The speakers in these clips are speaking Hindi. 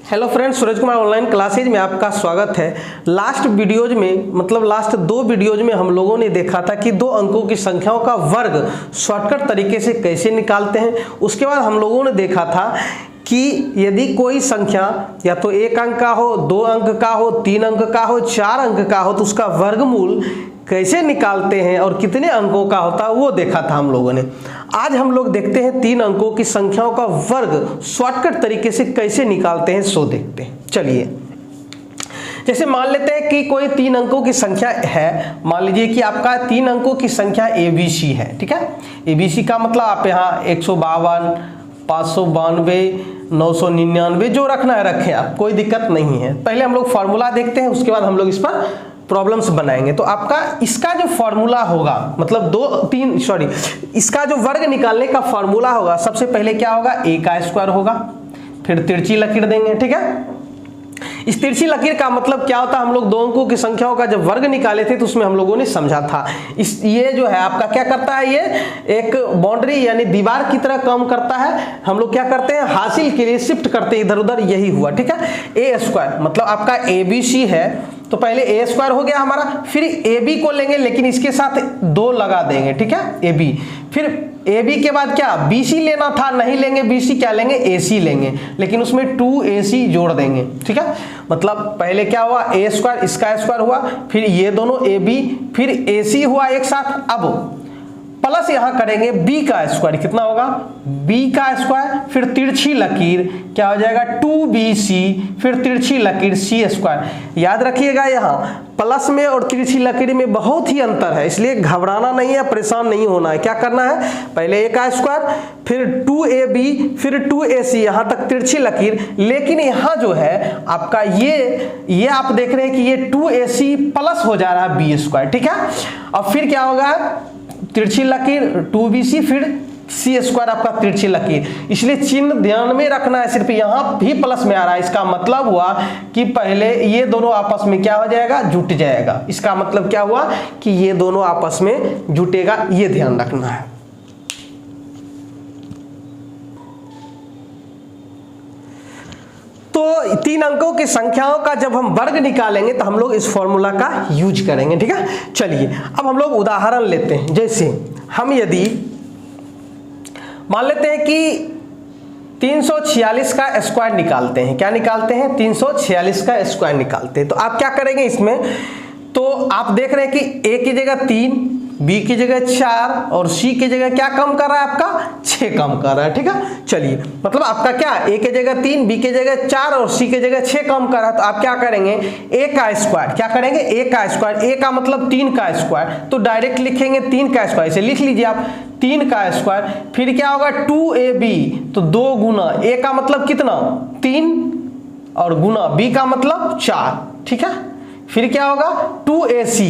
Hello friends, Suraj Kumar online classes में आपका स्वागत है। लास्ट वीडियोज में मतलब लास्ट 2 वीडियोज में हम लोगों ने देखा था कि 2 अंकों की संख्याओं का वर्ग शॉर्टकट तरीके से कैसे निकालते हैं। उसके बाद हम लोगों ने देखा था कि यदि कोई संख्या या तो 1 अंक का हो, 2 अंक का हो, 3 अंक का हो, 4 अंक का हो तो उसका वर्गमूल कैसे निकालते हैं और कितने अंकों का होता है वो देखा था हम लोगों ने। आज हम लोग देखते हैं 3 अंकों की संख्याओं का वर्ग शॉर्टकट तरीके से कैसे निकालते हैं सो देखते हैं। चलिए, जैसे मान लेते हैं कि कोई 3 अंकों की संख्या है। मान लीजिए कि आपका 3 अंकों की संख्या ABC है, ठीक है। ABC का मतलब आप यहाँ 152, 592, 999 जो रखना है रखें आप, कोई दिक्कत नहीं है। पहले हम लोग फॉर्मूला देखते हैं, उसके बाद हम लोग इस पर प्रॉब्लम्स बनाएंगे। तो आपका इसका जो फॉर्मूला होगा मतलब इसका जो वर्ग निकालने का फॉर्मूला होगा, सबसे पहले क्या होगा, a का स्क्वायर होगा, फिर तिरछी लकीर देंगे, ठीक है। इस तिरछी लकीर का मतलब क्या होता है, हम लोग 2 अंकों की संख्याओं का जब वर्ग निकाले थे तो उसमें हम लोगों ने समझा था ये जो है आपका क्या करता है, ये एक बाउंड्री यानी दीवार की तरह काम करता है। हम लोग क्या करते हैं, हासिल के लिए शिफ्ट करते हैं इधर उधर, यही हुआ, ठीक है। ए स्क्वायर मतलब आपका ABC है तो पहले ए स्क्वायर हो गया हमारा, फिर AB को लेंगे लेकिन इसके साथ 2 लगा देंगे, ठीक है, AB। फिर AB के बाद क्या BC लेना था, नहीं लेंगे BC, क्या लेंगे AC लेंगे, लेकिन उसमें 2AC जोड़ देंगे, ठीक है। मतलब पहले क्या हुआ, A स्क्वायर इसका स्क्वायर हुआ, फिर ये दोनों AB, फिर AC हुआ एक साथ। अब प्लस यहां करेंगे B का स्क्वायर, कितना होगा B का स्क्वायर, फिर तिरछी लकीर क्या हो जाएगा 2BC, फिर तिरछी लकीर C स्क्वायर। याद रखिएगा यहाँ प्लस में और तिरछी लकीर में बहुत ही अंतर है, इसलिए घबराना नहीं है, परेशान नहीं होना है। क्या करना है, पहले A का स्क्वायर, फिर 2AB, फिर 2AC, यहां तक तिरछी लकीर। लेकिन यहाँ जो है आपका ये आप देख रहे हैं कि ये 2AC प्लस हो जा रहा है B स्क्वायर, ठीक है। अब फिर क्या होगा, तिरछी लकीर 2BC, फिर C स्क्वायर आपका तिरछी लकीर। इसलिए चिन्ह ध्यान में रखना है, सिर्फ यहां भी प्लस में आ रहा है, इसका मतलब हुआ कि पहले ये दोनों आपस में क्या हो जाएगा, जुट जाएगा। इसका मतलब क्या हुआ कि ये दोनों आपस में जुटेगा, ये ध्यान रखना है। तो 3 अंकों की संख्याओं का जब हम वर्ग निकालेंगे तो हम लोग इस फॉर्मूला का यूज करेंगे, ठीक है। चलिए अब हम लोग उदाहरण लेते हैं। जैसे हम यदि मान लेते हैं कि 346 का स्क्वायर निकालते हैं, क्या निकालते हैं, 346 का स्क्वायर निकालते हैं। तो आप क्या करेंगे इसमें, तो आप देख रहे हैं कि A की जगह 3, B की जगह 4 और C की जगह क्या कम कर रहा है, आपका 6 कम कर रहा है, ठीक है। चलिए मतलब आपका क्या, A की जगह 3, B की जगह 4 और C की जगह 6 कम कर रहा है। तो आप क्या करेंगे, A का स्क्वायर, क्या करेंगे, A का स्क्वायर, A का मतलब 3 का स्क्वायर, तो डायरेक्ट लिखेंगे 3 का स्क्वायर, इसे लिख लीजिए आप 3 का स्क्वायर। फिर क्या होगा 2AB, तो 2 गुना A का मतलब कितना 3 और गुना B का मतलब 4, ठीक है। फिर क्या होगा 2AC,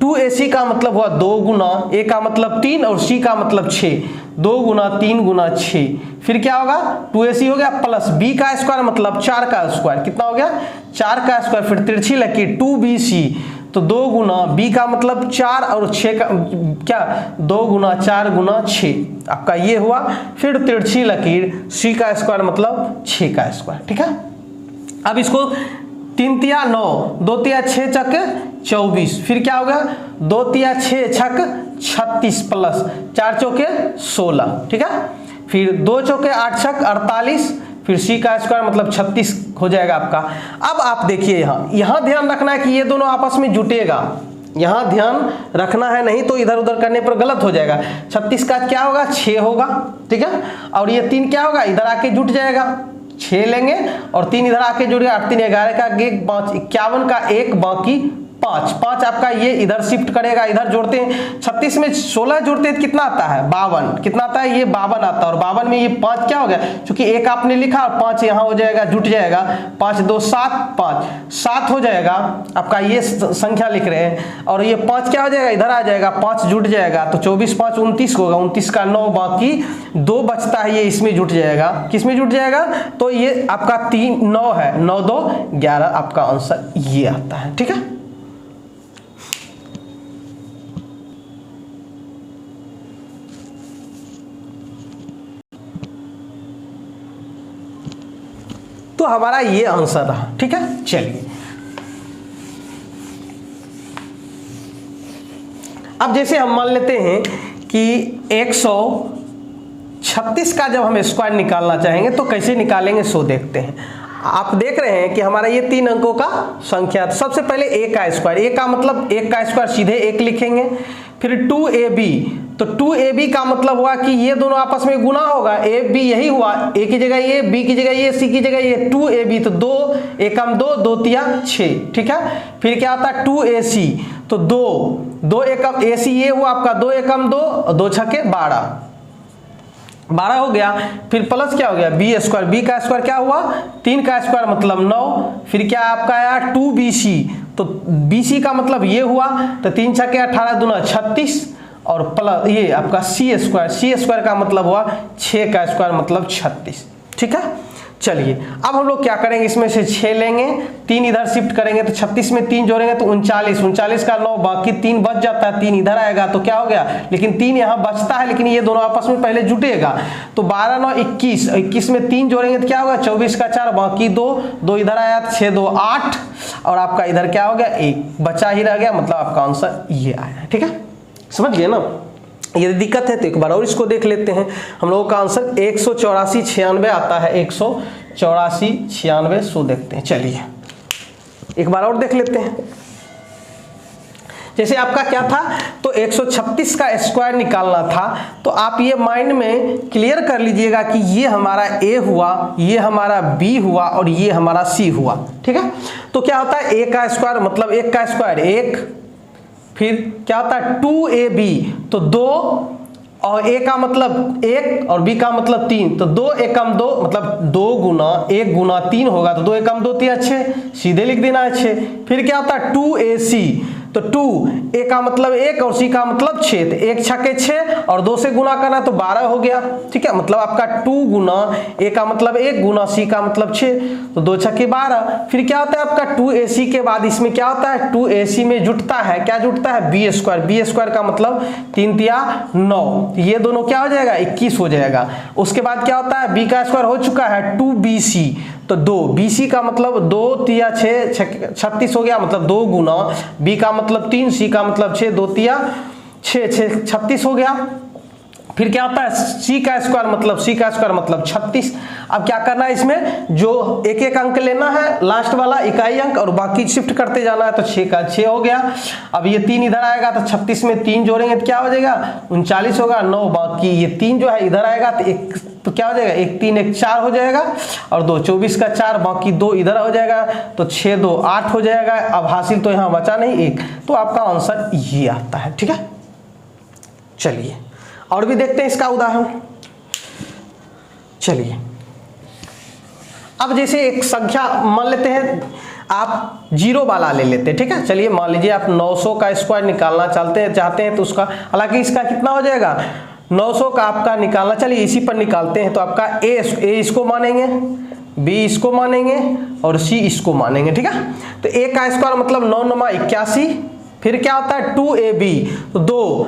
2AC का मतलब हुआ 2 गुना, A का मतलब 3 और C का मतलब 6, 2 गुना 3 गुना 6। फिर क्या होगा 2AC हो गया प्लस B का स्क्वायर मतलब 4 का स्क्वायर, कितना हो गया 4 का स्क्वायर। फिर तिरछी लकीर 2BC, तो 2 गुना B का मतलब 4 और 6 का क्या 2 गुना 4 गुना 6 आपका ये हुआ। फिर तिरछी लकीर C का स्क्वायर मतलब 6 का स्क्वायर, ठीक है। अब इसको 3 तिया 9, 2 तिया 6 चक 24, फिर क्या होगा 2 तिया 6 छक 36 प्लस 4 चौके 16, ठीक है। फिर 2 चौके 8 छक 48, फिर C का स्क्वायर मतलब 36 हो जाएगा आपका। अब आप देखिए यहाँ ध्यान रखना है कि ये दोनों आपस में जुटेगा, यहाँ ध्यान रखना है, नहीं तो इधर उधर करने पर गलत हो जाएगा। 36 का क्या होगा 6 होगा, ठीक है। और ये 3 क्या होगा, इधर आके जुट जाएगा, 6 लेंगे और 3 इधर आके जुड़ गया, 8 3 11 का 1 5 51 का 1 बाकी 5 आपका ये इधर शिफ्ट करेगा, इधर जोड़ते हैं 36 में 16 जोड़ते हैं कितना आता है 52, कितना आता है ये 52 आता है। और 52 में ये 5 क्या हो गया, क्योंकि 1 आपने लिखा और 5 यहाँ हो जाएगा, जुट जाएगा, 5 2 7 5 7 हो जाएगा आपका, ये संख्या लिख रहे हैं। और ये 5 क्या हो जाएगा, इधर आ जाएगा, 5 जुट जाएगा, तो 24 5 29 होगा, 29 का 9 बाकी 2 बचता है, ये इसमें जुट जाएगा। किसमें जुट जाएगा, तो ये आपका 3 9 है, 9 2 11 आपका आंसर ये आता है, ठीक है। तो हमारा ये आंसर रहा। ठीक है, चलिए अब जैसे हम मान लेते हैं कि 136 का जब हम स्क्वायर निकालना चाहेंगे तो कैसे निकालेंगे सो देखते हैं। आप देख रहे हैं कि हमारा ये 3 अंकों का संख्या। तो सबसे पहले a का स्क्वायर, a का मतलब 1 का स्क्वायर सीधे 1 लिखेंगे। फिर 2ab, तो 2ab का मतलब हुआ कि ये दोनों आपस में गुना होगा, ab यही हुआ, a की जगह ये, b की जगह ये, c की जगह ये, 2ab तो 2 एकम 2, 2 तिया 6। ठीक है, फिर क्या आता है 2ac, तो 2 एकम ac ये हुआ आपका 2 एकम 2 और 2 छके 12 हो गया। फिर प्लस क्या हो गया b स्क्वायर, b का स्क्वायर क्या हुआ 3 का स्क्वायर मतलब 9। फिर क्या आपका आया 2bc, तो bc का मतलब ये हुआ, तो 3 छके 18 दूना 36 और प्लस ये आपका c स्क्वायर का मतलब हुआ 6 का स्क्वायर मतलब 36। ठीक है, चलिए अब हम लोग क्या करेंगे, इसमें से 6 लेंगे, 3 इधर शिफ्ट करेंगे तो 36 में 3 जोड़ेंगे तो 39 का 9, बाकी 3 बच जाता है, 3 इधर आएगा तो क्या हो गया, लेकिन 3 यहाँ बचता है, लेकिन ये दोनों आपस में पहले जुटेगा। तो 12 9 21 में 3 जोड़ेंगे तो क्या होगा 24 का 4, बाकी 2 इधर आया, 6 2 8 और आपका इधर क्या हो गया 1 बचा ही रह गया, मतलब आपका आंसर ये आया। ठीक है, समझ गए ना। यदि दिक्कत है तो एक बार और इसको देख लेते हैं। हम लोगों का आंसर 184 96 आता है, 184 96 सो देखते हैं। चलिए एक बार और देख लेते हैं। जैसे आपका क्या था, तो 136 का स्क्वायर निकालना था, तो आप ये माइंड में क्लियर कर लीजिएगा कि ये हमारा a हुआ, ये हमारा b हुआ और ये हमारा c हुआ। ठीक है, तो क्या होता है a का स्क्वायर मतलब 1 का स्क्वायर 1, फिर क्या होता है 2ab, तो 2 और a का मतलब 1 और b का मतलब 3, तो 2 एकम 2 मतलब 2 गुना 1 गुना 3 होगा, तो 2 एकम 2 3 6, सीधे लिख देना है 6। फिर क्या होता है 2ac, तो 2 a का मतलब 1 और c का मतलब 6, तो 1 छके 6 और 2 से गुना करना तो 12 हो गया। ठीक है, मतलब आपका 2 गुना a का मतलब 1 गुना c का मतलब 6, तो 2 छके 12। फिर क्या होता है आपका 2ac के बाद इसमें क्या होता है 2ac में जुटता है, क्या जुटता है b स्क्वायर का मतलब 3 तिया 9, ये दोनों क्या हो जाएगा 21 हो जाएगा। उसके बाद क्या होता है b का स्क्वायर हो चुका है 2bc, तो 2 bc का मतलब 2 तिया 6 36 हो गया, मतलब 2 गुना b का मतलब 3, c का मतलब 6, 2 तिया 6 36 हो गया। फिर क्या होता है c का स्क्वायर मतलब 36। अब क्या करना है, इसमें जो एक एक अंक लेना है, लास्ट वाला इकाई अंक, और बाकी शिफ्ट करते जाना है, तो 6 का 6 हो गया। अब ये 3 इधर आएगा तो 36 में 3 जोड़ेंगे तो क्या हो जाएगा 39 होगा, 9 बाकी ये 3 जो है इधर आएगा तो एक तो क्या हो जाएगा 1 3 1 4 हो जाएगा, और 2 24 का 4 बाकी 2 इधर हो जाएगा, तो 6 2 8 हो जाएगा। अब हासिल तो यहाँ बचा नहीं 1, तो आपका आंसर ये आता है। ठीक है, चलिए और भी देखते हैं इसका उदाहरण। चलिए अब जैसे एक संख्या मान लेते हैं, आप 0 वाला ले लेते हैं। ठीक है, चलिए मान लीजिए आप 900 का स्क्वायर निकालना चाहते हैं तो उसका, हालांकि इसका कितना हो जाएगा 900 का आपका निकालना, चलिए इसी पर निकालते हैं। तो आपका a इसको मानेंगे, b इसको मानेंगे और c इसको मानेंगे। ठीक है, तो a का स्क्वायर मतलब 9 9 81, फिर क्या होता है 2ab, तो 2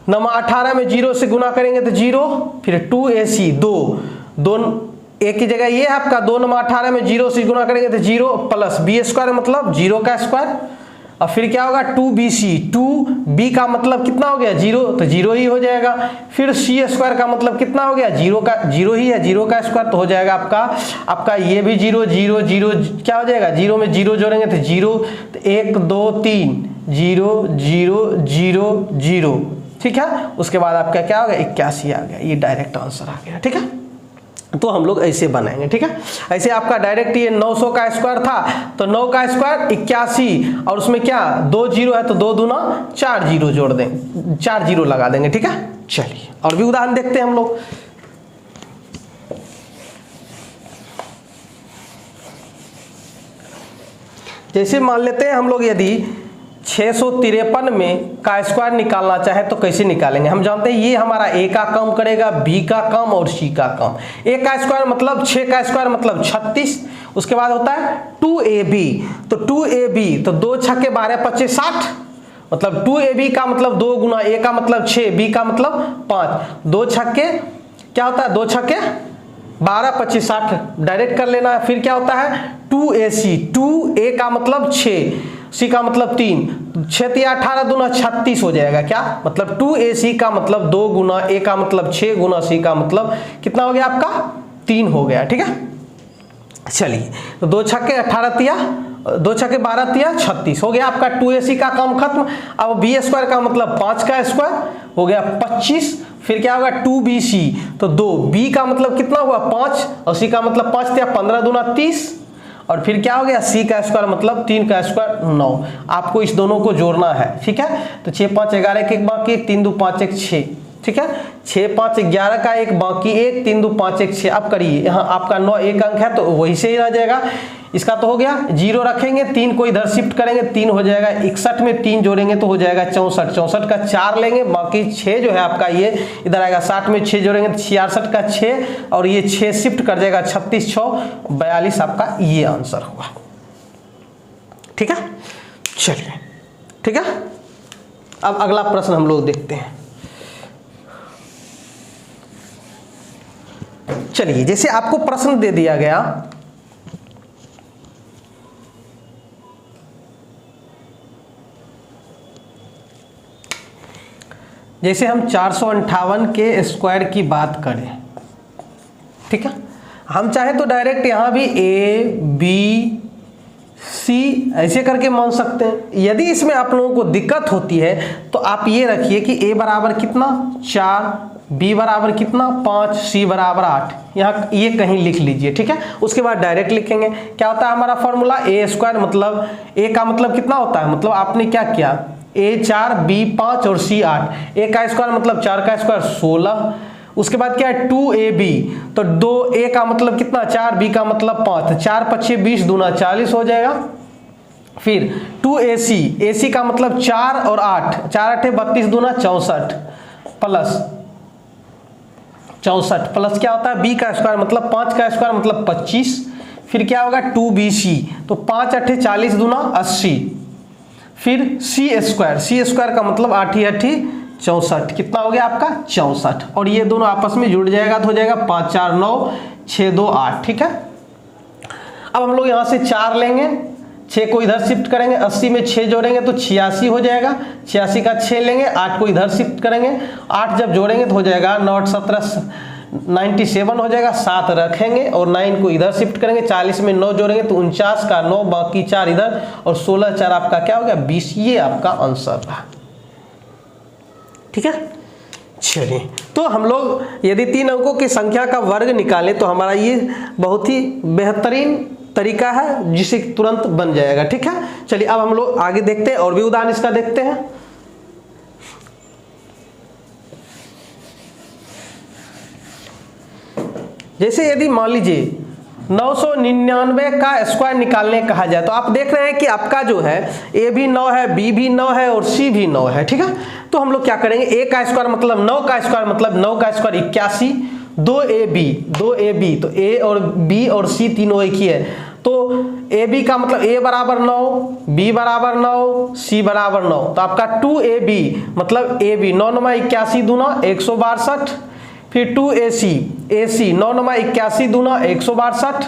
9 18 में 0 से गुना करेंगे तो 0, फिर 2ac 2 a की जगह ये है आपका 2 9 18 में 0 से गुना करेंगे तो 0 प्लस b स्क्वायर मतलब 0 का स्क्वायर, और फिर क्या होगा 2bc, 2b का मतलब कितना हो गया 0, तो 0 ही हो जाएगा। फिर c स्क्वायर का मतलब कितना हो गया 0 ही है, 0 का स्क्वायर, तो हो जाएगा आपका ये भी 0 0 0 क्या हो जाएगा 0 में 0 जोड़ेंगे तो 0, तो 1 2 3 0 0 0 0। ठीक है, उसके बाद आपका क्या हो गया 81 आ गया, ये डायरेक्ट आंसर आ गया। ठीक है, तो हम लोग ऐसे बनाएंगे। ठीक है, ऐसे आपका डायरेक्ट ये 900 का स्क्वायर था, तो 9 का स्क्वायर 81 और उसमें क्या 2 0 है तो 2 दूना 4 0 जोड़ देंगे, 4 0 लगा देंगे। ठीक है, चलिए और भी उदाहरण देखते हैं हम लोग। जैसे मान लेते हैं हम लोग यदि 653 में का स्क्वायर निकालना चाहे तो कैसे निकालेंगे। हम जानते हैं ये हमारा a का कम करेगा, b का कम और c का कम। a का स्क्वायर मतलब 6 का स्क्वायर मतलब 36, उसके बाद होता है 2ab, तो 2ab तो 2 छक्के 12 25 60, मतलब 2ab का मतलब 2 गुना a का मतलब 6, b का मतलब 5, 2 छक्के क्या होता है 2 छक्के 12 25 60 डायरेक्ट कर लेना है। फिर क्या होता है 2AC, 2A का मतलब 6, C का मतलब 3, 6 या 18 दूना 36 हो जाएगा। क्या मतलब 2AC का मतलब 2 गुना A का मतलब 6 गुना C का मतलब कितना हो गया आपका 3 हो गया। ठीक है, चलिए तो 2 छक्के 18 तिया, 2 छक्के 12 तिया 36 हो गया आपका 2AC का काम खत्म। अब B स्क्वायर का मतलब 5 का स्क्वायर हो गया 25। फिर क्या होगा 2BC, तो 2B का मतलब कितना हुआ 5 और C का मतलब 5 तिया 15 दूना 30 और फिर क्या हो गया C का स्क्वायर मतलब 3 का स्क्वायर 9। आपको इस दोनों को जोड़ना है। ठीक है, तो 6 5 11 के एक बाकी 1, 3 2 5 1 6। ठीक है, 6 5 11 का एक बाकी 1, 3 2 5 1 6। अब करिए, यहाँ आपका 9 एक अंक है तो वही से ही रह जाएगा। इसका तो हो गया, 0 रखेंगे, 3 को इधर शिफ्ट करेंगे, 3 हो जाएगा 61 में 3 जोड़ेंगे तो हो जाएगा 64, 64 का 4 लेंगे, बाकी 6 जो है आपका ये इधर आएगा, 60 में 6 जोड़ेंगे तो 66 का 6 और ये 6 शिफ्ट कर जाएगा 36 6 42 आपका ये आंसर होगा। ठीक है, चलिए ठीक है, अब अगला प्रश्न हम लोग देखते हैं। चलिए, जैसे आपको प्रश्न दे दिया गया जैसे हम 458 के स्क्वायर की बात करें। ठीक है, हम चाहे तो डायरेक्ट यहां भी A B C ऐसे करके मान सकते हैं। यदि इसमें आप लोगों को दिक्कत होती है तो आप ये रखिए कि A बराबर कितना 4, B बराबर कितना 5, C बराबर 8, यहाँ ये कहीं लिख लीजिए। ठीक है, उसके बाद डायरेक्ट लिखेंगे। क्या होता है हमारा फॉर्मूला A स्क्वायर मतलब A का मतलब कितना होता है, मतलब आपने क्या किया A 4 B 5 और C 8, A का स्क्वायर मतलब 4 का स्क्वायर 16। उसके बाद क्या है 2AB, तो 2A का मतलब कितना 4, B का मतलब 5, 4 5 20 दूना 40 हो जाएगा। फिर 2AC, AC का मतलब 4 और 8, 4 8 32 दूना 64 प्लस 64 प्लस क्या होता है B का स्क्वायर मतलब 5 का स्क्वायर मतलब 25। फिर क्या होगा 2BC, तो 5 8 40 दूना 80। फिर C स्क्वायर का मतलब 8 8 64, कितना हो गया आपका 64 और ये दोनों आपस में जुड़ जाएगा तो हो जाएगा 5 4 9 6 2 8। ठीक है, अब हम लोग यहाँ से 4 लेंगे, 6 को इधर शिफ्ट करेंगे, 80 में 6 जोड़ेंगे तो 86 हो जाएगा, 86 का 6 लेंगे, 8 को इधर शिफ्ट करेंगे, 8 जब जोड़ेंगे तो हो जाएगा 9 8 17 97 हो जाएगा, 7 रखेंगे और 9 को इधर शिफ्ट करेंगे, 40 में 9 जोड़ेंगे तो 49 का 9 बाकी 4 इधर और 16 4 आपका क्या हो गया 20। ये आपका आंसर रहा। ठीक है, चलिए तो हम लोग यदि 3 अंकों की संख्या का वर्ग निकालें तो हमारा ये बहुत ही बेहतरीन तरीका है जिसे तुरंत बन जाएगा। ठीक है, चलिए अब हम लोग आगे देखते हैं और भी उदाहरण इसका देखते हैं। जैसे यदि मान लीजिए 999 का स्क्वायर निकालने कहा जाए तो आप देख रहे हैं कि आपका जो है A भी 9 है, B भी 9 है और C भी 9 है। ठीक है, तो हम लोग क्या करेंगे A का स्क्वायर मतलब 9 का स्क्वायर मतलब 9 का स्क्वायर 81, 2AB तो A और B और C तीनों एक ही है, तो AB का मतलब A बराबर 9, B बराबर 9, C बराबर 9, तो आपका 2AB मतलब AB 9 9 81 दूना 162। फिर 2AC 9 9 81 दूना 162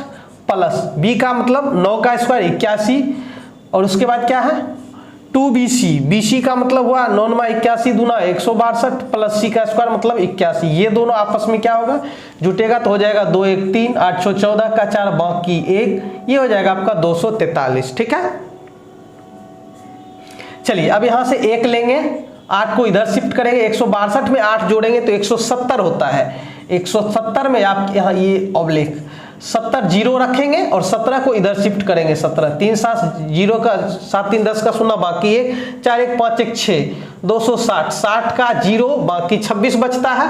प्लस B का मतलब 9 का स्क्वायर 81 और उसके बाद क्या है 2BC का मतलब हुआ 9 9 81 दूना 162 प्लस C का स्क्वायर मतलब 81। ये दोनों आपस में क्या होगा जुटेगा तो हो जाएगा 2 1 3 814 का 4 बाकी 1, ये हो जाएगा आपका 243। ठीक है, चलिए अब यहां से 1 लेंगे, 8 को इधर शिफ्ट करेंगे, 162 में 8 जोड़ेंगे तो 170 होता है, 170 में आप यहाँ ये ऑब्लिक 70 जीरो रखेंगे और 17 को इधर शिफ्ट करेंगे, 17 3 7 जीरो का 7 3 10 का 0 बाकी 1 4 1 5 1 6 260, 60 का जीरो बाकी 26 बचता है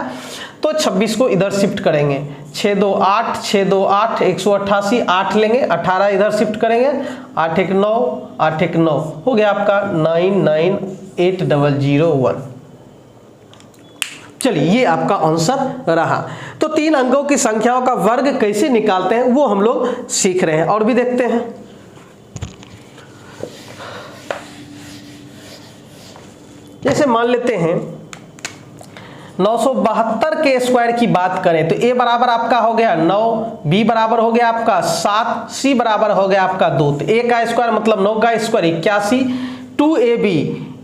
तो 26 को इधर शिफ्ट करेंगे, 6 2 8 6 2 8 188, 8 लेंगे 18 इधर शिफ्ट करेंगे, 8 1 9 8 1 9 हो गया आपका 998001। चलिए ये आपका आंसर रहा। तो 3 अंकों की संख्याओं का वर्ग कैसे निकालते हैं वो हम लोग सीख रहे हैं और भी देखते हैं। जैसे मान लेते हैं 972 के स्क्वायर की बात करें तो ए बराबर आपका हो गया 9, बी बराबर हो गया आपका 7, सी बराबर हो गया आपका 2। तो ए का स्क्वायर मतलब 9 का स्क्वायर 81, 2ab,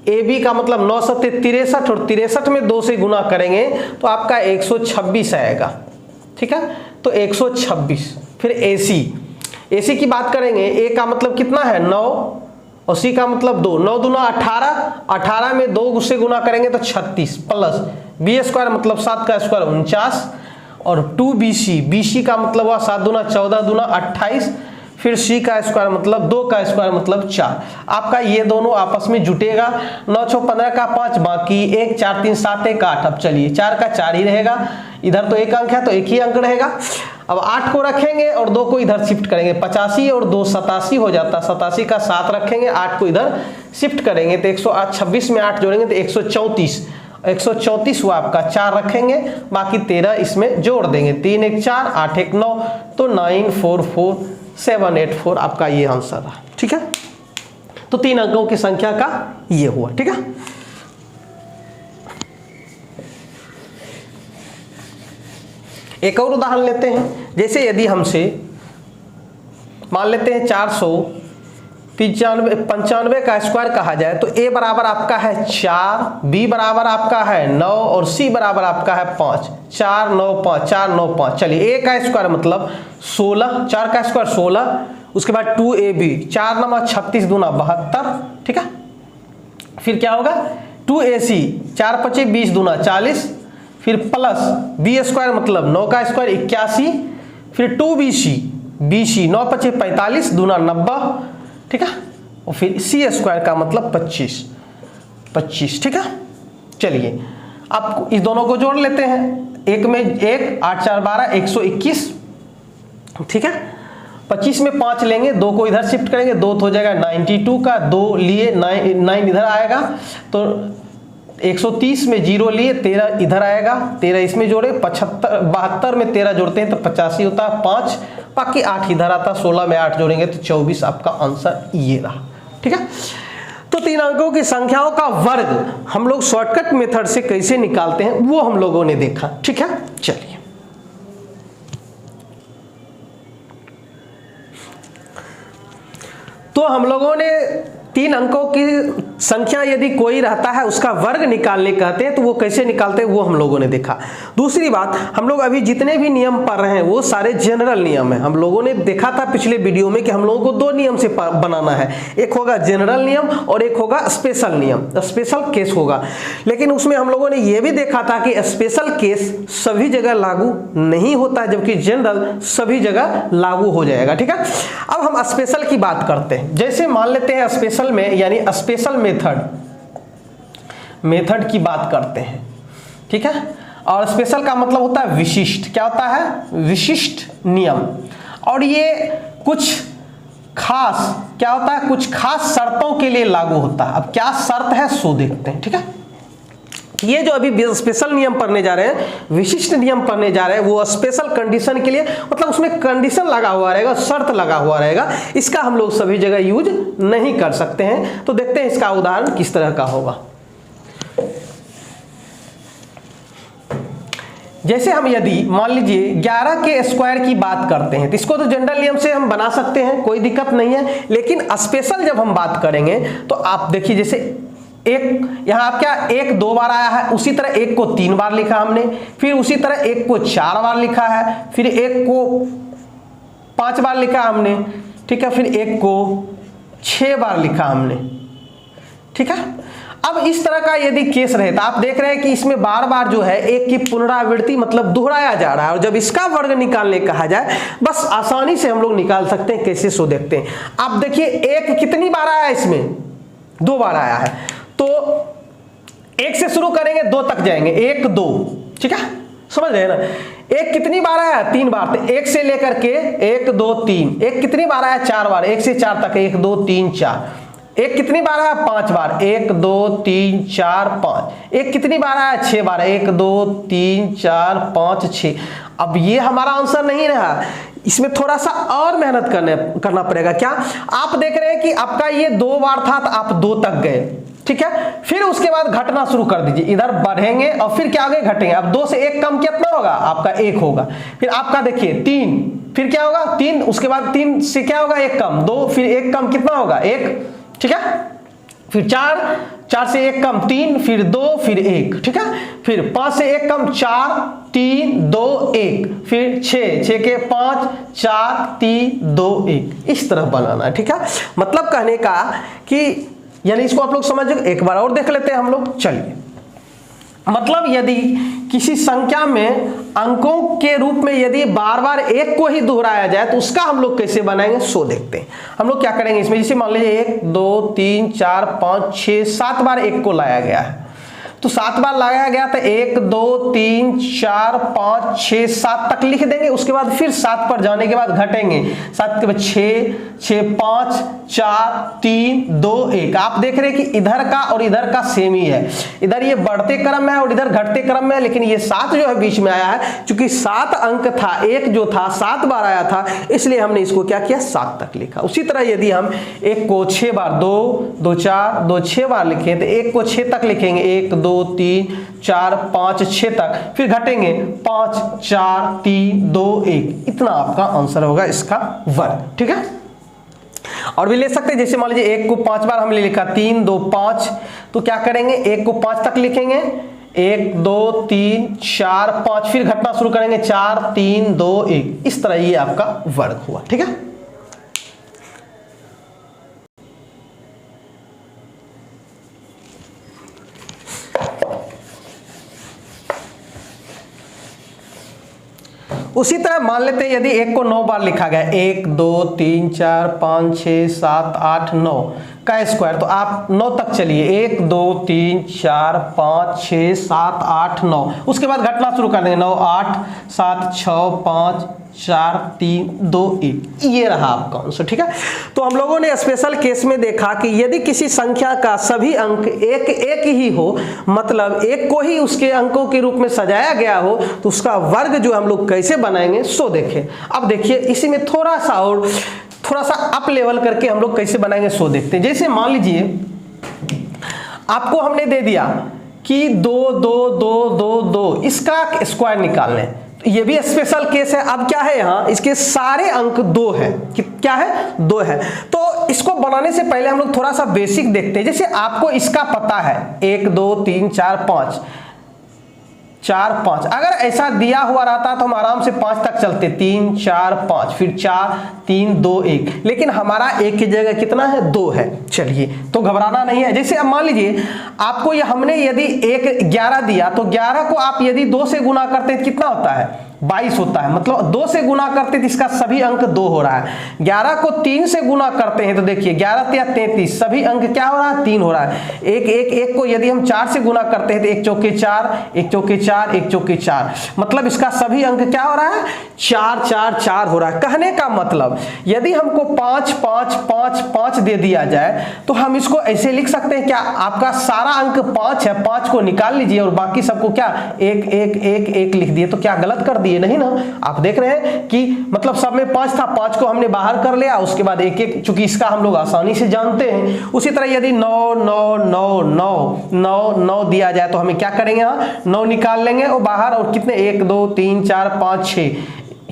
AB का मतलब 9 सत्ते 63 और 63 में 2 से गुना करेंगे तो आपका 126 आएगा। ठीक है, तो 126। फिर AC की बात करेंगे, A का मतलब कितना है 9 और C का मतलब 2, 9 दूना 18, 18 में 2 से गुना करेंगे तो 36 प्लस B स्क्वायर मतलब 7 का स्क्वायर 49 और 2BC का मतलब हुआ 7 दूना 14 दूना 28, फिर C का स्क्वायर मतलब 2 का स्क्वायर मतलब 4। आपका ये दोनों आपस में जुटेगा। 9 6 15 का 5 बाकी 1 4 3 7 1 8। अब चलिए 4 का 4 ही रहेगा, इधर तो एक अंक है तो एक ही अंक रहेगा। अब 8 को रखेंगे और 2 को इधर शिफ्ट करेंगे, 85 और 2 87 हो जाता, 87 का 7 रखेंगे, 8 को इधर शिफ्ट करेंगे तो 126 में 8 जोड़ेंगे तो 134, 134 हुआ आपका। 4 रखेंगे बाकी 13 इसमें जोड़ देंगे, 3 1 4 8 1 9 तो 944784 आपका ये आंसर रहा। ठीक है, तो 3 अंकों की संख्या का ये हुआ। ठीक है, एक और उदाहरण लेते हैं। जैसे यदि हमसे मान लेते हैं 495 का स्क्वायर कहा जाए तो A बराबर आपका है 4, B बराबर आपका है 9 और C बराबर आपका है 5। 4 9 5 4 9 5। चलिए A का स्क्वायर मतलब 16, 4 का स्क्वायर 16, उसके बाद 2AB 4 9 36 दूना 72। ठीक है, फिर क्या होगा 2AC 4 5 20 दूना 40, फिर प्लस B स्क्वायर मतलब 9 का स्क्वायर 81, फिर 2BC 9 5 45 दूना 90। ठीक है, और फिर C स्क्वायर का मतलब 25। ठीक है, चलिए आप इस दोनों को जोड़ लेते हैं। एक में 1 8 4 12 121। ठीक है, 25 में 5 लेंगे, 2 को इधर शिफ्ट करेंगे, 2 हो जाएगा 92 का, 2 लिए 9 इधर आएगा तो 130 में 0 लिए 13 इधर आएगा, 13 इसमें जोड़े 72 में 13 जोड़ते हैं तो 85 होता है 5, बाकी 8 इधर आता, 16 में 8 जोड़ेंगे तो 24 आपका आंसर ये रहा। ठीक है, तो 3 अंकों की संख्याओं का वर्ग हम लोग शॉर्टकट मेथड से कैसे निकालते हैं वो हम लोगों ने देखा। ठीक है, चलिए तो हम लोगों ने 3 अंकों की संख्या यदि कोई रहता है उसका वर्ग निकालने कहते हैं तो वो कैसे निकालते हैं वो हम लोगों ने देखा। दूसरी बात, हम लोग अभी जितने भी नियम पढ़ रहे हैं वो सारे जनरल नियम है। हम लोगों ने देखा था पिछले वीडियो में कि हम लोगों को 2 नियम से बनाना है, एक होगा जनरल नियम और एक होगा स्पेशल नियम, स्पेशल केस होगा। लेकिन उसमें हम लोगों ने ये भी देखा था कि स्पेशल केस सभी जगह लागू नहीं होता है जबकि जनरल सभी जगह लागू हो जाएगा। ठीक है, अब हम स्पेशल की बात करते हैं। जैसे मान लेते हैं स्पेशल में यानी स्पेशल मेथड की बात करते हैं। ठीक है, और स्पेशल का मतलब होता है विशिष्ट। क्या होता है? विशिष्ट नियम। और ये कुछ खास क्या होता है? कुछ खास शर्तों के लिए लागू होता है। अब क्या शर्त है सो देखते हैं। ठीक है, ये जो अभी स्पेशल नियम पढ़ने जा रहे हैं, विशिष्ट नियम पढ़ने जा रहे हैं, वो स्पेशल कंडीशन के लिए, मतलब उसमें कंडीशन लगा हुआ रहेगा, शर्त लगा हुआ रहेगा। इसका हम लोग सभी जगह यूज नहीं कर सकते हैं। तो देखते हैं इसका उदाहरण किस तरह का होगा। जैसे हम यदि मान लीजिए 11 के स्क्वायर की बात करते हैं तो इसको तो जनरल नियम से हम बना सकते हैं, कोई दिक्कत नहीं है। लेकिन स्पेशल जब हम बात करेंगे तो आप देखिए, जैसे एक यहाँ क्या 1 2 बार आया है, उसी तरह 1 को 3 बार लिखा हमने, फिर उसी तरह 1 को 4 बार लिखा है, फिर 1 को 5 बार लिखा हमने। ठीक है, फिर 1 को 6 बार लिखा हमने। ठीक है, अब इस तरह का यदि केस रहे तो आप देख रहे हैं कि इसमें बार बार जो है 1 की पुनरावृत्ति मतलब दोहराया जा रहा है। और जब इसका वर्ग निकालने कहा जाए बस आसानी से हम लोग निकाल सकते हैं। कैसे सो देखते हैं। आप देखिए 1 कितनी बार आया है, इसमें 2 बार आया है, तो 1 से शुरू करेंगे 2 तक जाएंगे, 1 2। ठीक है, समझ रहे हैं ना। 1 कितनी बार आया? 3 बार। तो 1 से लेकर के 1 2 3। 1 कितनी बार आया? 4 बार। 1 से 4 तक 1 2 3 4। 1 कितनी बार आया? 5 बार। 1 2 3 4 5। 1 कितनी बार आया? 6 बार। 1 2 3 4 5 6। अब ये हमारा आंसर नहीं रहा, इसमें थोड़ा सा और मेहनत करना पड़ेगा। क्या आप देख रहे हैं कि आपका ये 2 बार था तो आप 2 तक गए। ठीक ठीक है। फिर उसके बाद घटना शुरू कर दीजिए, इधर बढ़ेंगे और फिर क्या आगे घटेंगे। अब 2 से 1 कम कितना होगा आपका 1 होगा। फिर आपका देखिए 3, फिर क्या होगा 3, उसके बाद 3 से क्या होगा 1 कम 2, फिर 1 कम कितना होगा 1, ठीक है। फिर 4, 4 से 1 कम 3, फिर 2, फिर 1, ठीक है। फिर 5 से 1 कम 4, 3, 2, 1, फिर 6, 6 के 5, 4, 3, 2, 1, इस तरह बनाना है, ठीक है। मतलब कहने का कि यानी इसको आप लोग समझ, एक बार और देख लेते हैं हम लोग। चलिए, मतलब यदि किसी संख्या में अंकों के रूप में यदि बार बार 1 को ही दोहराया जाए तो उसका हम लोग कैसे बनाएंगे सो देखते हैं। हम लोग क्या करेंगे इसमें, जैसे मान लीजिए 1 2 3 4 5 6 7 बार 1 को लाया गया है, तो 7 बार लाया गया तो 1 2 3 4 5 6 7 तक लिख देंगे। उसके बाद फिर 7 पर जाने के बाद घटेंगे, 7 के बाद 6 6 5 4 3 2 1। आप देख रहे हैं कि इधर का और इधर का सेम ही है, इधर ये बढ़ते क्रम में है और इधर घटते क्रम में है, लेकिन ये 7 जो है बीच में आया है। चूंकि 7 अंक था, 1 जो था 7 बार आया था, इसलिए हमने इसको क्या किया 7 तक लिखा। उसी तरह यदि हम 1 को 6 बार 2 2 4 2 6 बार लिखें तो 1 को 6 तक लिखेंगे, 1 2 3 4 5 6 तक, फिर घटेंगे 5 4 3 2 1। इतना आपका आंसर होगा इसका वर्ग, ठीक है। और भी ले सकते हैं, जैसे मान लीजिए 1 को 5 बार हमने लिखा 3 2 5, तो क्या करेंगे 1 को 5 तक लिखेंगे, 1 2 3 4 5, फिर घटना शुरू करेंगे 4 3 2 1। इस तरह ये आपका वर्ग हुआ, ठीक है। उसी तरह मान लेते हैं यदि 1 को 9 बार लिखा गया, 1 2 3 4 5 6 7 8 9 का स्क्वायर, तो आप 9 तक चलिए, 1 2 3 4 5 6 7 8 9। उसके बाद घटना शुरू कर देंगे, 9 8 7 6 5 4 3 2 1। ये रहा आपका आंसर, ठीक है। तो हम लोगों ने स्पेशल केस में देखा कि यदि किसी संख्या का सभी अंक एक एक ही हो, मतलब 1 को ही उसके अंकों के रूप में सजाया गया हो, तो उसका वर्ग जो हम लोग कैसे बनाएंगे सो देखें। अब देखिए इसी में थोड़ा सा अप लेवल करके हम लोग कैसे बनाएंगे सो देखते हैं। जैसे मान लीजिए आपको हमने दे दिया कि 2 2 2 2 2, इसका स्क्वायर निकालना है। ये भी स्पेशल केस है। अब क्या है यहाँ, इसके सारे अंक 2 है, क्या है 2 है। तो इसको बनाने से पहले हम लोग थोड़ा सा बेसिक देखते हैं। जैसे आपको इसका पता है 1 2 3 4 5 4 5, अगर ऐसा दिया हुआ रहता तो हम आराम से 5 तक चलते, 3 4 5, फिर 4 3 2 1, लेकिन हमारा 1 की जगह कितना है 2 है। चलिए, तो घबराना नहीं है। जैसे अब मान लीजिए आपको ये हमने यदि 11 दिया, तो 11 को आप यदि 2 से गुना करते हैं कितना होता है 22 होता है। मतलब 2 से गुना करते तो इसका सभी अंक 2 हो रहा है। 11 को 3 से गुना करते हैं तो देखिए 11 या 33, सभी अंक क्या हो रहा है 3 हो रहा है। 1 को यदि हम 4 से गुना करते हैं तो 1 चौके 4 1 चौके 4 1 चौके 4, मतलब इसका सभी अंक क्या हो रहा है 4 4 4 हो रहा है। कहने का मतलब यदि हमको 5 5 5 5 दे दिया जाए तो हम इसको ऐसे लिख सकते हैं, क्या आपका सारा अंक 5 है, 5 को निकाल लीजिए और बाकी सबको क्या 1 1 1 1 लिख दिए, तो क्या गलत कर दिए? नहीं ना। आप देख रहे हैं कि मतलब सब में 5 था, 5 को हमने बाहर कर लिया, उसके बाद 1 1, चूंकि इसका हम लोग आसानी से जानते हैं। उसी तरह यदि 9 9 9 9 9 9 दिया जाए तो हमें क्या करेंगे, 9 निकाल लेंगे और बाहर, और कितने 1 2 3 4 5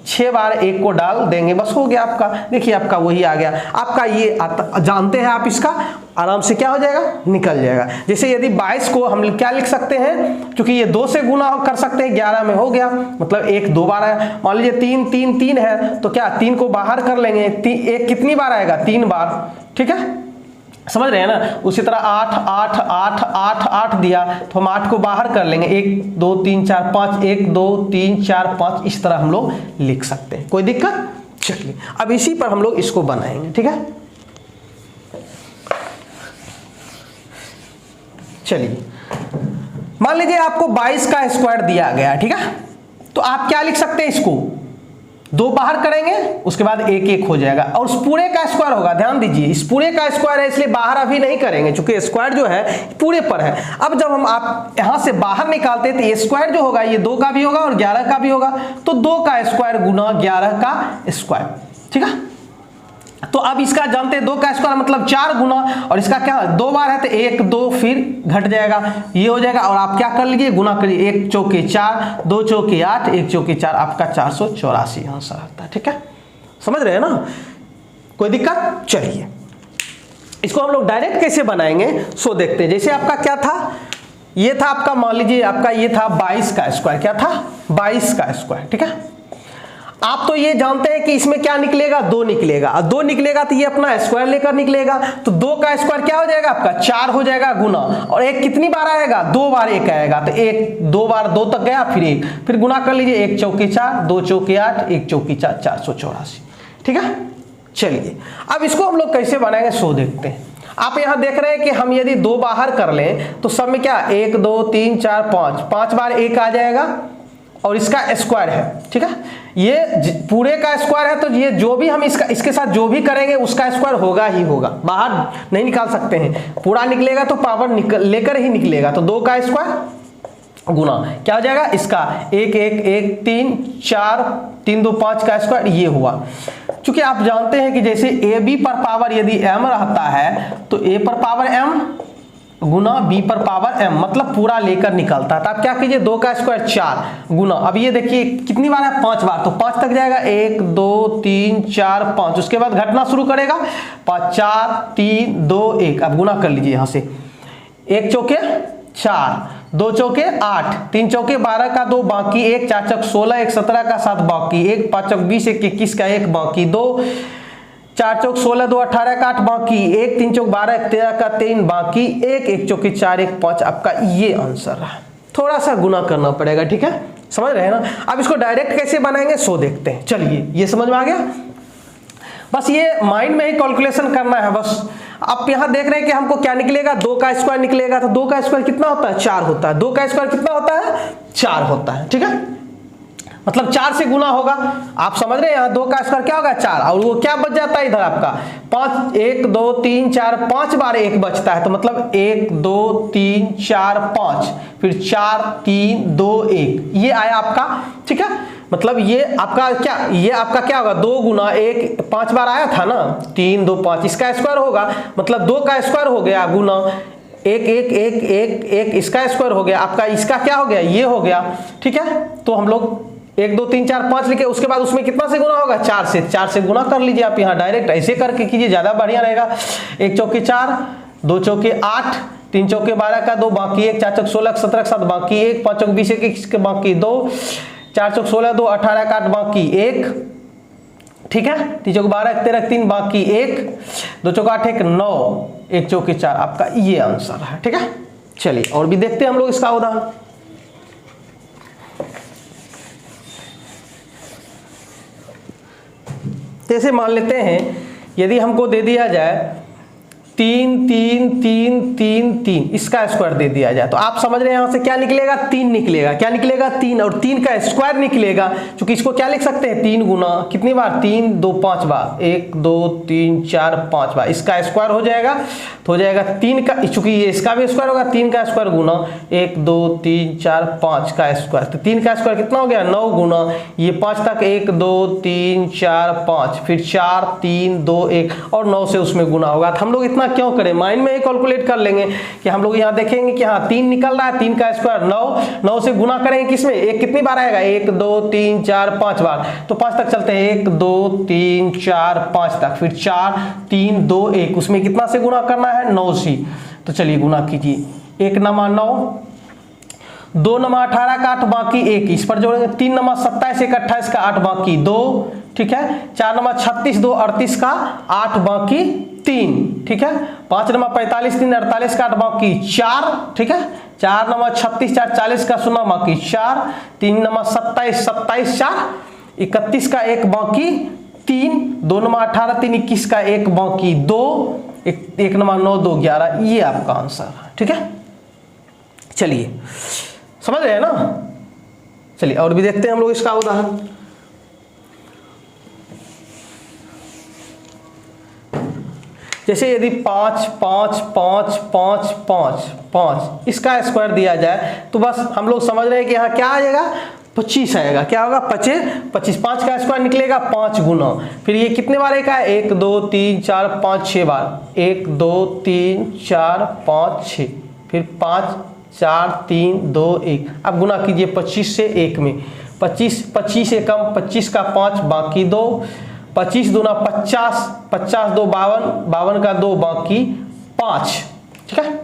6 बार 1 को डाल देंगे, बस हो गया आपका। देखिए आपका वही आ गया आपका, ये जानते हैं आप, इसका आराम से क्या हो जाएगा निकल जाएगा। जैसे यदि 22 को हम क्या लिख सकते हैं, क्योंकि ये 2 से गुना कर सकते हैं, 11 में हो गया, मतलब 1 2 बार आया। मान लीजिए 3 3 3 है तो क्या 3 को बाहर कर लेंगे, 1 कितनी बार आएगा 3 बार, ठीक है, समझ रहे हैं ना। उसी तरह 8 8 8 8 8 दिया तो हम 8 को बाहर कर लेंगे, 1 2 3 4 5 1 2 3 4 5, इस तरह हम लोग लिख सकते हैं, कोई दिक्कत। चलिए अब इसी पर हम लोग इसको बनाएंगे, ठीक है। चलिए मान लीजिए आपको 22 का स्क्वायर दिया गया, ठीक है, तो आप क्या लिख सकते हैं, इसको 2 बाहर करेंगे, उसके बाद 1 1 हो जाएगा, और उस पूरे का स्क्वायर होगा। ध्यान दीजिए इस पूरे का स्क्वायर है, इसलिए बाहर अभी नहीं करेंगे, क्योंकि स्क्वायर जो है पूरे पर है। अब जब हम आप यहां से बाहर निकालते हैं तो ये स्क्वायर जो होगा ये 2 का भी होगा और 11 का भी होगा, तो 2 का स्क्वायर गुना 11 का स्क्वायर, ठीक है। तो अब इसका जानते हैं 2 का स्क्वायर मतलब 4 गुना, और इसका क्या 2 बार है तो 1 2 फिर घट जाएगा, ये हो जाएगा। और आप क्या कर लीजिए, गुना करिए, 1 चौके 4, 2 चौके 8, 1 चौके 4, आपका 484 आंसर आता है। ठीक है, समझ रहे हैं ना, कोई दिक्कत? चलिए इसको हम लोग डायरेक्ट कैसे बनाएंगे सो देखते हैं। जैसे आपका क्या था, ये था आपका, मान लीजिए आपका ये था 22 का स्क्वायर, क्या था 22 का स्क्वायर। ठीक है, आप तो ये जानते हैं कि इसमें क्या निकलेगा, 2 निकलेगा, और 2 निकलेगा तो ये अपना स्क्वायर लेकर निकलेगा, तो 2 का स्क्वायर क्या हो जाएगा आपका 4 हो जाएगा गुना, और 1 कितनी बार आएगा, 2 बार 1 आएगा, तो 1 2 बार 2 तक गया, फिर 1, फिर गुना कर लीजिए, 1 चौके 4, 2 चौके 8, 1 चौके 4, 484। ठीक है, चलिए अब इसको हम लोग कैसे बनाएंगे सो देखते हैं। आप यहां देख रहे हैं कि हम यदि 2 बाहर कर लें तो सब में क्या 1 2 3 4 5, 5 बार 1 आ जाएगा, और इसका स्क्वायर है। ठीक है, ये पूरे का स्क्वायर है, तो ये जो भी हम इसके साथ जो भी करेंगे उसका स्क्वायर होगा ही होगा, बाहर नहीं निकाल सकते हैं, पूरा निकलेगा तो पावर लेकर ही निकलेगा। तो 2 का स्क्वायर गुना क्या हो जाएगा इसका 1 1 1 3 4 3 2 5 का स्क्वायर, ये हुआ। क्योंकि आप जानते हैं कि जैसे ए बी पर पावर यदि m रहता है तो a पर पावर m गुना b पर पावर m, मतलब पूरा लेकर निकलता है। तो आप क्या कीजिए, 2 का स्क्वायर 4 गुना, अब ये देखिए कितनी बार है 5 बार, तो 5 तक जाएगा, 1 2 3 4 5, उसके बाद घटना शुरू करेगा, 5 4 3 2 1, अब गुना कर लीजिए यहां से, 1 चौके 4, 2 चौके 8, 3 चौके 12 का 2 बाकी, 1 4 चौक 16, 1 17 का 7 बाकी, 1 5 चौक 20, 1 21 का 1 बाकी, 2 4 चौक 16, 2 18 का 8 बाकी, 1 3 चौक 12, 1 13 का 3 बाकी, 1 चौके 4, 1 5, आपका ये आंसर रहा। थोड़ा सा गुना करना पड़ेगा। ठीक है, समझ रहे हैं ना। अब इसको डायरेक्ट कैसे बनाएंगे सो देखते हैं। चलिए ये समझ में आ गया, बस ये माइंड में ही कैलकुलेशन करना है बस। आप यहां देख रहे हैं कि हमको क्या निकलेगा, 2 का स्क्वायर निकलेगा, तो 2 का स्क्वायर कितना होता है 4 होता है, 2 का स्क्वायर कितना होता है 4 होता है। ठीक है, मतलब 4 से गुना होगा, आप समझ रहे हैं, यहाँ 2 का स्क्वायर क्या होगा 4, और वो क्या बच जाता है इधर आपका 5, 1 2 3 4 5 बार 1 बचता है, तो मतलब 1 2 3 4 5, फिर 4 3 2 1, ये आया आपका। ठीक है, मतलब ये आपका क्या, ये आपका क्या होगा 2 गुना 1, 5 बार आया था ना, 3 2 5, इसका स्क्वायर होगा, मतलब 2 का स्क्वायर हो गया गुना 1 1 1 1 1, इसका स्क्वायर हो गया आपका, इसका क्या हो गया ये हो गया। ठीक है, तो हम लोग 1 2 3 4 5 लिखे, उसके बाद उसमें कितना से गुना होगा 4 से गुना कर लीजिए आप यहाँ डायरेक्ट, ऐसे करके कीजिए ज्यादा बढ़िया रहेगा। 1 चौके 4, 2 चौके 8, 3 चौके 12 का 2 बाकी, 1 4 चौक 16 17 का 7 बाकी, 1 5 चौक 20 21 के बाकी, 2 4 चौक 16 2 18 का 8 बाकी 1। ठीक है, 3 चौक 12 1 13 3 बाकी 1, 2 चौक 8 1 9, 1 चौके 4, आपका ये आंसर है। ठीक है, चलिए और भी देखते हैं हम लोग इसका उदाहरण। जैसे मान लेते हैं यदि हमको दे दिया जाए 3 3 3 3 3, इसका स्क्वायर दे दिया जाए, तो आप समझ रहे हैं यहां से क्या निकलेगा 3 निकलेगा, क्या निकलेगा 3, और 3 का स्क्वायर निकलेगा, क्योंकि इसको क्या लिख सकते हैं 3 गुना कितनी बार 3 2 5 बार, 1 2 3 4 5 बार, इसका स्क्वायर हो जाएगा, तो हो जाएगा 3 का, चूंकि ये इसका भी स्क्वायर होगा, 3 का स्क्वायर गुना 1 2 3 4 5 का स्क्वायर, तो 3 का स्क्वायर कितना हो गया 9 गुना ये 5 तक 1 2 3 4 5, फिर 4 3 2 1, और 9 से उसमें गुना होगा। तो हम लोग इतना क्यों करें, माइंड में ही कैलकुलेट कर लेंगे कि हम लोग यहाँ देखेंगे कि हाँ 3 निकल रहा है, 3 का स्क्वायर 9, 9 से गुना करेंगे किसमें, 1 कितनी बार आएगा 1 2 3 4 5 बार, तो 5 तक चलते हैं 1 2 3 4 5 तक, फिर 4 3 2 1, उसमें कितना से गुना करना है 9 से, तो चलिए गुना कीजिए, 1 नमा 9, 2 नमा 18 का 8 बाकी 1, इस पर जोड़ेंगे, 3 नमा 27 1 28 का 8 बाकी 2, ठीक है, 4 नमा 36 2 38 का 8 बाकी 3, ठीक है, 5 नमा 45 3 48 का 8 बाकी 4, ठीक है, 4 नमा 36 4 40 का 0 बाकी 4, 3 नमा 27 27 4 31 का 1 बाकी 3, 2 नमा 18 3 21 का 1 बाकी 2, 1 नमा 9 2 11, ये आपका आंसर है। ठीक है, चलिए समझ रहे हैं ना। चलिए और भी देखते हैं हम लोग इसका उदाहरण। जैसे यदि 5 5 5 5 5 5 इसका स्क्वायर दिया जाए, तो बस हम लोग समझ रहे हैं कि यहाँ क्या आ जाएगा, 25 आएगा। क्या होगा 25, 5 का स्क्वायर निकलेगा 5 गुना, फिर ये कितने बार एक है 1 2 3 4 5 6 बार, 1 2 3 4 5 6, फिर 5 4 3 2 1। अब गुना कीजिए 25 से 1 में, 25 से कम, 25 का 5 बाकी 2, 25 दूना 50, 50 2 52, 52 का 2 बाकी 5, ठीक है।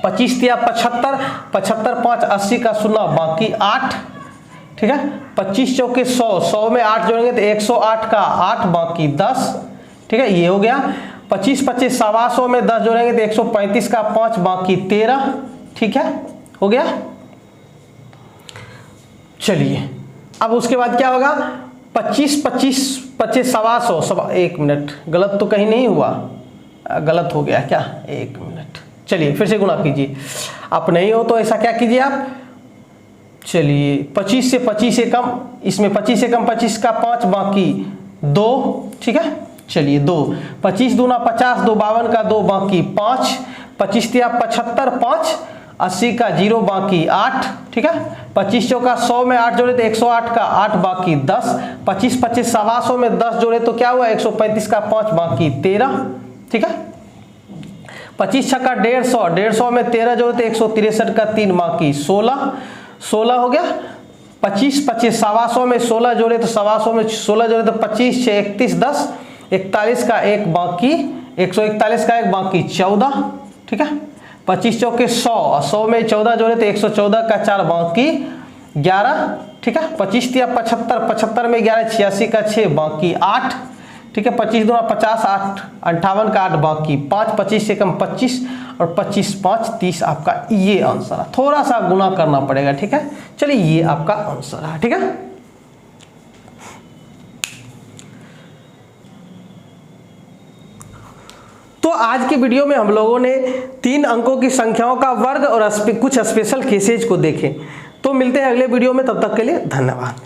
25 तिया 75, 75 5 80 का 0 बाकी 8, ठीक है। 25 चौके 100, 100 में 8 जोड़ेंगे तो 108 का 8 बाकी 10, ठीक है, ये हो गया। 25 25 125 में 10 जोड़ेंगे तो 135 का 5 बाकी 13, ठीक है, हो गया। चलिए अब उसके बाद क्या होगा 25 25 25 125, 1 मिनट, गलत तो कहीं नहीं हुआ, गलत हो गया क्या, 1 मिनट। चलिए फिर से गुणा कीजिए, आप नहीं हो तो ऐसा क्या कीजिए आप, चलिए 25 से 25 से कम, इसमें 25 से कम 25 का 5 बाकी 2, ठीक है। चलिए 2, 25 दूना 50, 2 52 का 2 बाकी 5, 25 तिया 75 5, 80 का 0 बाकी 8, ठीक है। 25 चौका 100 में 8 जोड़े तो 108 का 8 बाकी 10, 25 25 125 में 10 जोड़े तो क्या हुआ 135 का 5 बाकी 13, ठीक है। 25 छक्का 150, 150 में 13 जोड़े तो 163 का 3 बाकी 16, 16 हो गया। 25 25 125 में 16 जोड़े तो 125 में 16 जोड़े तो 25 6 31 10, 41 का 1 बाकी 141 का 1 बाकी 14, ठीक है। 25 चौके 100, 100 में 14 जोड़े तो 114 का 4 बाकी 11, ठीक है। 25 तिया 75, 75 में 11 86 का 6 बाकी 8, ठीक है। 25 दूना 50, 8 58 का 8 बाकी 5, 25 से कम 25 और 25 5 30 आपका ये आंसर है। थोड़ा सा गुना करना पड़ेगा, ठीक है। चलिए ये आपका आंसर है, ठीक है। तो आज की वीडियो में हम लोगों ने 3 अंकों की संख्याओं का वर्ग और कुछ स्पेशल केसेज को देखे। तो मिलते हैं अगले वीडियो में, तब तक के लिए धन्यवाद।